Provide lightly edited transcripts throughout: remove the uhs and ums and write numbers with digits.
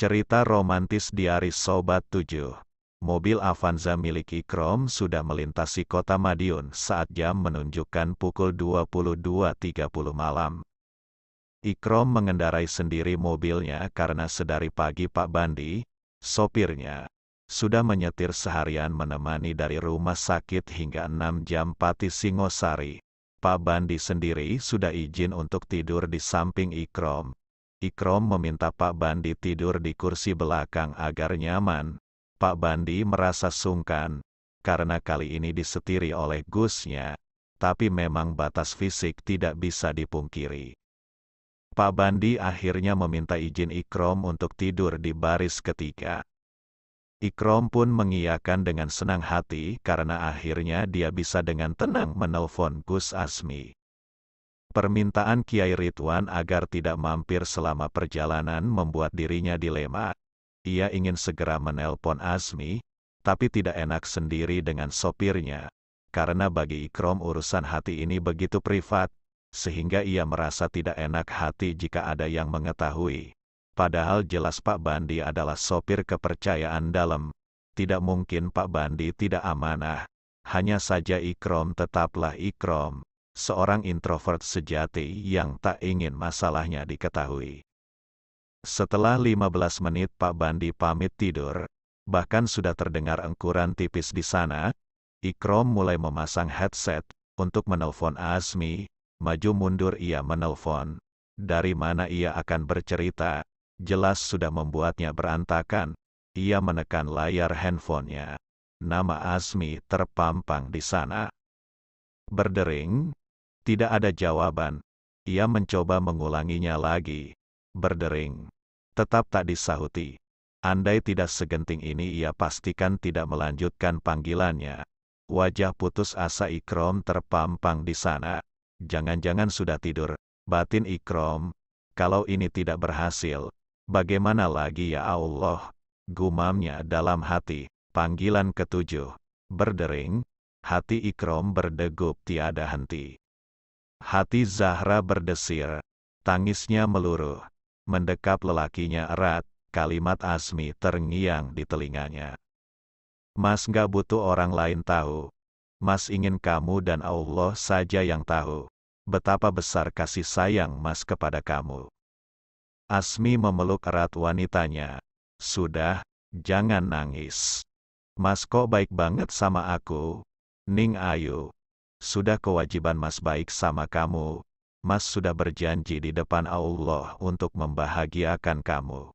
Cerita romantis diari Sobat 7. Mobil Avanza milik Ikrom sudah melintasi kota Madiun saat jam menunjukkan pukul 22.30 malam. Ikrom mengendarai sendiri mobilnya karena sedari pagi Pak Bandi, sopirnya, sudah menyetir seharian menemani dari rumah sakit hingga 6 jam Pati Singosari. Pak Bandi sendiri sudah izin untuk tidur di samping Ikrom. Ikrom meminta Pak Bandi tidur di kursi belakang agar nyaman. Pak Bandi merasa sungkan, karena kali ini disetiri oleh Gusnya, tapi memang batas fisik tidak bisa dipungkiri. Pak Bandi akhirnya meminta izin Ikrom untuk tidur di baris ketiga. Ikrom pun mengiyakan dengan senang hati karena akhirnya dia bisa dengan tenang menelpon Gus Asmi. Permintaan Kiai Ridwan agar tidak mampir selama perjalanan membuat dirinya dilema. Ia ingin segera menelpon Asmi, tapi tidak enak sendiri dengan sopirnya, karena bagi Ikrom urusan hati ini begitu privat, sehingga ia merasa tidak enak hati jika ada yang mengetahui. Padahal jelas Pak Bandi adalah sopir kepercayaan dalam. Tidak mungkin Pak Bandi tidak amanah. Hanya saja Ikrom tetaplah Ikrom. Seorang introvert sejati yang tak ingin masalahnya diketahui. Setelah 15 menit Pak Bandi pamit tidur, bahkan sudah terdengar engkuran tipis di sana, Ikrom mulai memasang headset untuk menelpon Asmi. Maju mundur ia menelpon. Dari mana ia akan bercerita, jelas sudah membuatnya berantakan. Ia menekan layar handphonenya. Nama Asmi terpampang di sana. Berdering. Tidak ada jawaban. Ia mencoba mengulanginya lagi. Berdering. Tetap tak disahuti. Andai tidak segenting ini ia pastikan tidak melanjutkan panggilannya. Wajah putus asa Ikrom terpampang di sana. Jangan-jangan sudah tidur. Batin Ikrom. Kalau ini tidak berhasil, bagaimana lagi ya Allah? Gumamnya dalam hati. Panggilan ketujuh. Berdering. Hati Ikrom berdegup tiada henti. Hati Zahra berdesir, tangisnya meluruh, mendekap lelakinya erat, kalimat Asmi terngiang di telinganya. Mas gak butuh orang lain tahu, Mas ingin kamu dan Allah saja yang tahu, betapa besar kasih sayang Mas kepada kamu. Asmi memeluk erat wanitanya. Sudah, jangan nangis. Mas kok baik banget sama aku, Ning Ayu. Sudah kewajiban Mas baik sama kamu. Mas sudah berjanji di depan Allah untuk membahagiakan kamu.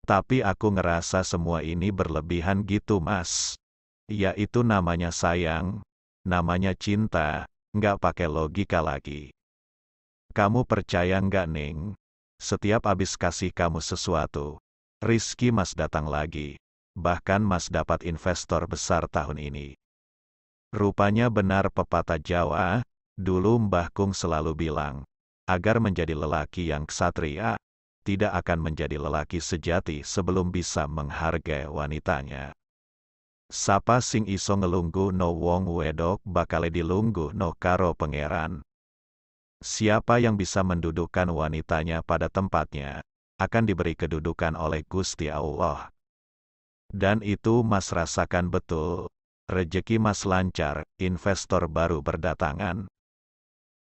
Tapi aku ngerasa semua ini berlebihan gitu Mas. Ya itu namanya sayang, namanya cinta, nggak pakai logika lagi. Kamu percaya nggak Ning? Setiap abis kasih kamu sesuatu, rizki Mas datang lagi. Bahkan Mas dapat investor besar tahun ini. Rupanya benar pepatah Jawa, dulu Mbah Kung selalu bilang, agar menjadi lelaki yang ksatria, tidak akan menjadi lelaki sejati sebelum bisa menghargai wanitanya. Sapa sing iso ngelungguh no wong wedok bakale dilungguh no karo pangeran. Siapa yang bisa mendudukkan wanitanya pada tempatnya, akan diberi kedudukan oleh Gusti Allah. Dan itu Mas rasakan betul. Rejeki Mas lancar, investor baru berdatangan.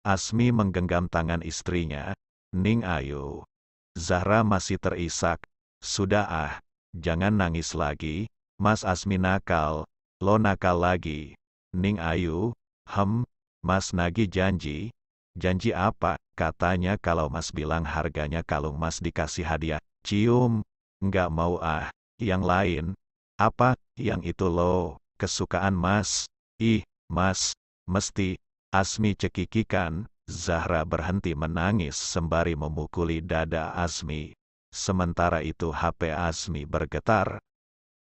Asmi menggenggam tangan istrinya, Ning Ayu. Zahra masih terisak. Sudah jangan nangis lagi, Mas Asmi nakal, lo nakal lagi. Ning Ayu, Mas nagih janji. Janji apa? Katanya kalau Mas bilang harganya kalung Mas dikasih hadiah. Cium, nggak mau yang lain. Apa, yang itu lo? Kesukaan Mas. Ih, Mas, mesti. Asmi cekikikan. Zahra berhenti menangis sembari memukuli dada Asmi. Sementara itu HP Asmi bergetar.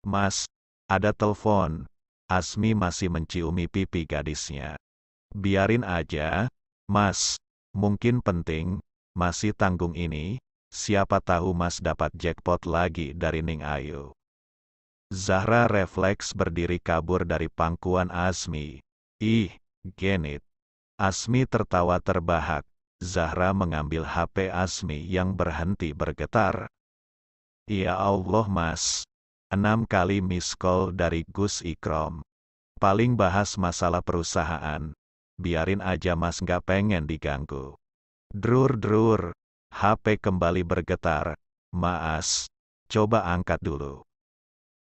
Mas, ada telepon. Asmi masih menciumi pipi gadisnya. Biarin aja, Mas. Mungkin penting. Masih tanggung ini. Siapa tahu Mas dapat jackpot lagi dari Ning Ayu. Zahra refleks berdiri kabur dari pangkuan Asmi. Ih, genit. Asmi tertawa terbahak. Zahra mengambil HP Asmi yang berhenti bergetar. Ya Allah mas. 6 kali miss call dari Gus Ikrom. Paling bahas masalah perusahaan. Biarin aja mas nggak pengen diganggu. Drur. HP kembali bergetar. Maas. Coba angkat dulu.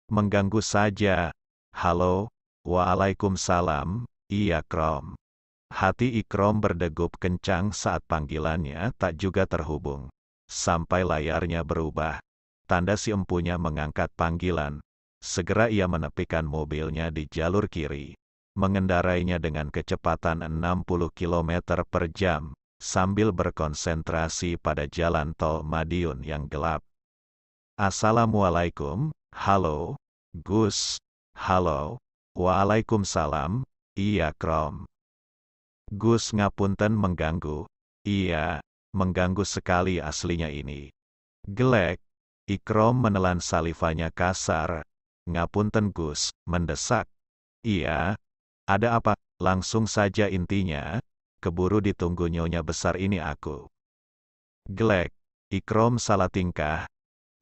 Mengganggu saja. Halo. Waalaikumsalam. Iya Krom. Hati Ikrom berdegup kencang saat panggilannya tak juga terhubung. Sampai layarnya berubah. Tanda si empunya mengangkat panggilan. Segera ia menepikan mobilnya di jalur kiri. Mengendarainya dengan kecepatan 60 km per jam, sambil berkonsentrasi pada jalan tol Madiun yang gelap. Assalamualaikum, halo, Gus, halo, waalaikumsalam, iya Krom. Gus ngapunten mengganggu. Iya, mengganggu sekali aslinya ini. Gelek. Ikrom menelan salivanya kasar. Ngapunten Gus, mendesak. Iya. Ada apa? Langsung saja intinya. Keburu ditunggu nyonya besar ini aku. Gelek. Ikrom salah tingkah.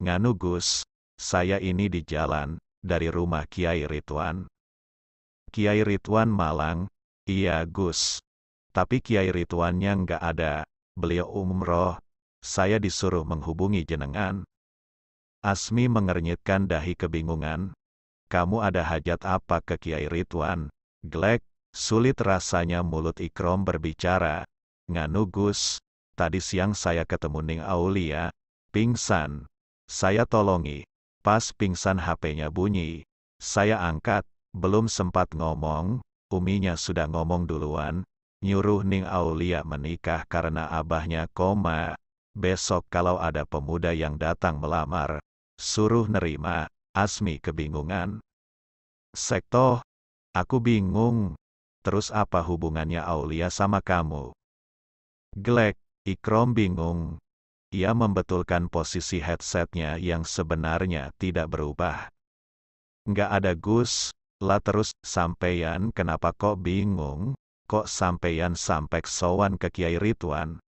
Nganu Gus, saya ini di jalan, dari rumah Kiai Ridwan. Kiai Ridwan Malang. Iya Gus. Tapi Kiai Ridwannya nggak ada, beliau umroh, saya disuruh menghubungi jenengan. Asmi mengernyitkan dahi kebingungan. Kamu ada hajat apa ke Kiai Ridwan? Glek, sulit rasanya mulut Ikrom berbicara. Nganu Gus, tadi siang saya ketemu Ning Aulia, pingsan. Saya tolongi, pas pingsan HP-nya bunyi. Saya angkat, belum sempat ngomong, uminya sudah ngomong duluan. Nyuruh Ning Aulia menikah karena abahnya koma. Besok kalau ada pemuda yang datang melamar, suruh nerima. Asmi kebingungan. Sektoh, aku bingung. Terus apa hubungannya Aulia sama kamu? Glek, Ikrom bingung. Ia membetulkan posisi headsetnya yang sebenarnya tidak berubah. Nggak ada Gus, lah terus, sampeyan kenapa kok bingung? Kok sampeyan sampai sowan ke Kiai Ridwan?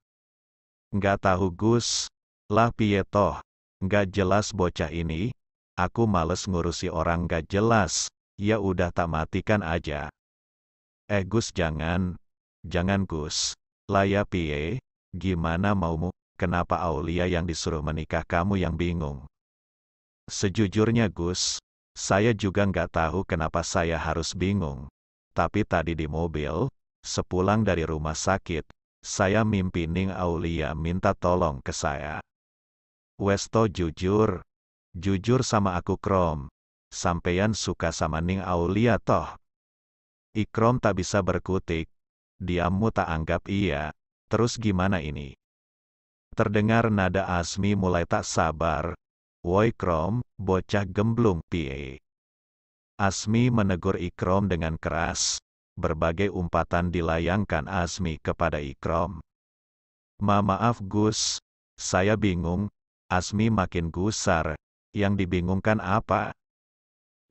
Nggak tahu Gus, lah piye toh, nggak jelas bocah ini, aku males ngurusi orang nggak jelas, ya udah tak matikan aja. Gus jangan Gus, lah ya piye, gimana maumu, kenapa Aulia yang disuruh menikah kamu yang bingung? Sejujurnya Gus, saya juga nggak tahu kenapa saya harus bingung, tapi tadi di mobil, sepulang dari rumah sakit, saya mimpi Ning Aulia minta tolong ke saya. Westo jujur sama aku Krom. Sampeyan suka sama Ning Aulia toh? Ikrom tak bisa berkutik. Diammu tak anggap iya. Terus gimana ini? Terdengar nada Asmi mulai tak sabar. Woi Krom, bocah gemblung piye. Asmi menegur Ikrom dengan keras. Berbagai umpatan dilayangkan Asmi kepada Ikrom. Maaf Gus, saya bingung. Asmi makin gusar. Yang dibingungkan apa?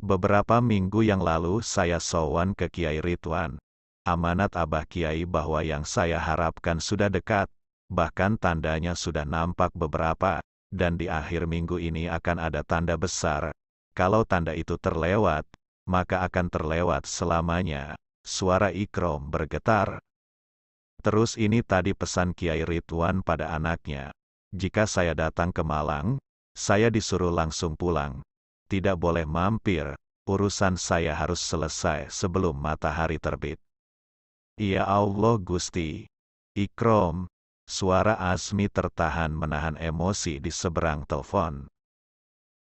Beberapa minggu yang lalu saya sowan ke Kiai Ridwan. Amanat Abah Kiai bahwa yang saya harapkan sudah dekat. Bahkan tandanya sudah nampak beberapa. Dan di akhir minggu ini akan ada tanda besar. Kalau tanda itu terlewat, maka akan terlewat selamanya. Suara Ikrom bergetar. Terus ini tadi pesan Kiai Ridwan pada anaknya. Jika saya datang ke Malang, saya disuruh langsung pulang. Tidak boleh mampir, urusan saya harus selesai sebelum matahari terbit. Ya Allah Gusti. Ikrom. Suara Asmi tertahan menahan emosi di seberang telepon.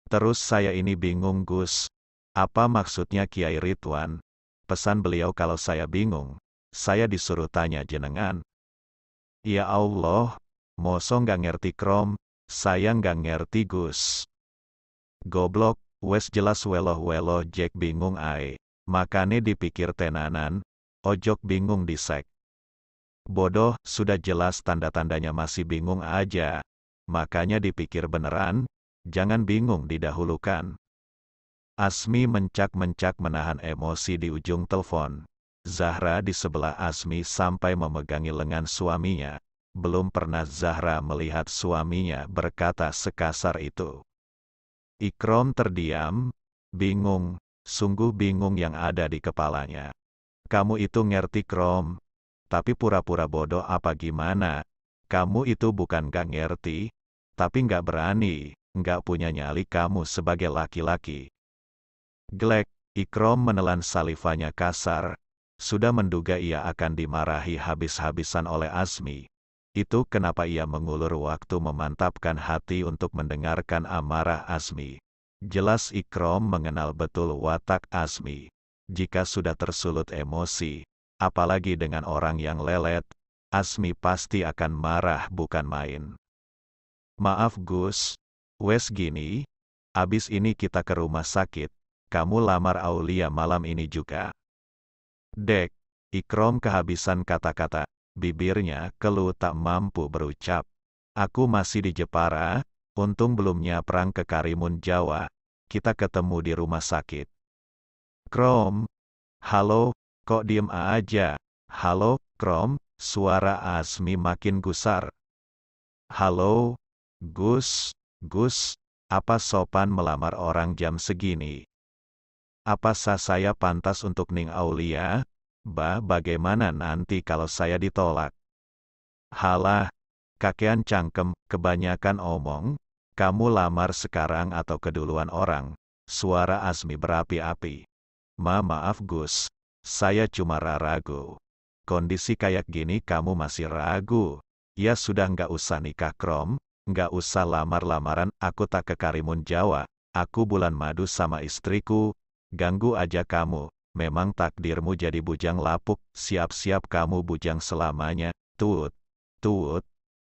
Terus saya ini bingung Gus. Apa maksudnya Kiai Ridwan? Pesan beliau kalau saya bingung, saya disuruh tanya jenengan. Ya Allah, moso nggak ngerti Krom, saya nggak ngerti Gus. Goblok, wes jelas weloh-weloh Jack bingung ae, makane dipikir tenanan, ojok bingung disek. Bodoh, sudah jelas tanda-tandanya masih bingung aja, makanya dipikir beneran, jangan bingung didahulukan. Asmi mencak-mencak menahan emosi di ujung telepon. Zahra di sebelah Asmi sampai memegangi lengan suaminya. Belum pernah Zahra melihat suaminya berkata sekasar itu. Ikrom terdiam, bingung, sungguh bingung yang ada di kepalanya. Kamu itu ngerti Krom, tapi pura-pura bodoh apa gimana? Kamu itu bukan gak ngerti, tapi nggak berani, nggak punya nyali kamu sebagai laki-laki. Glek, Ikrom menelan salivanya kasar, sudah menduga ia akan dimarahi habis-habisan oleh Azmi. Itu kenapa ia mengulur waktu memantapkan hati untuk mendengarkan amarah Azmi. Jelas Ikrom mengenal betul watak Azmi. Jika sudah tersulut emosi, apalagi dengan orang yang lelet, Azmi pasti akan marah bukan main. Maaf Gus, wes gini, abis ini kita ke rumah sakit, kamu lamar Aulia malam ini juga. Dek, Ikrom kehabisan kata-kata, bibirnya keluh tak mampu berucap. Aku masih di Jepara, untung belum nyaprang ke Karimun Jawa, kita ketemu di rumah sakit. Krom, halo, kok diem aja? Halo, Krom, suara Azmi makin gusar. Halo, Gus, apa sopan melamar orang jam segini? Apa saya pantas untuk Ning Aulia? Bagaimana nanti kalau saya ditolak? Halah, kakean cangkem, kebanyakan omong, kamu lamar sekarang atau keduluan orang? Suara Azmi berapi-api. Maaf Gus, saya cuma ragu. Kondisi kayak gini kamu masih ragu? Ya sudah nggak usah nikah Krom, nggak usah lamar-lamaran, aku tak ke Karimun Jawa, aku bulan madu sama istriku, ganggu aja kamu, memang takdirmu jadi bujang lapuk, siap-siap kamu bujang selamanya, tut,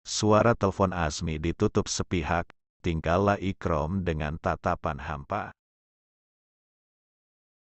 suara telepon Azmi ditutup sepihak, tinggallah Ikrom dengan tatapan hampa.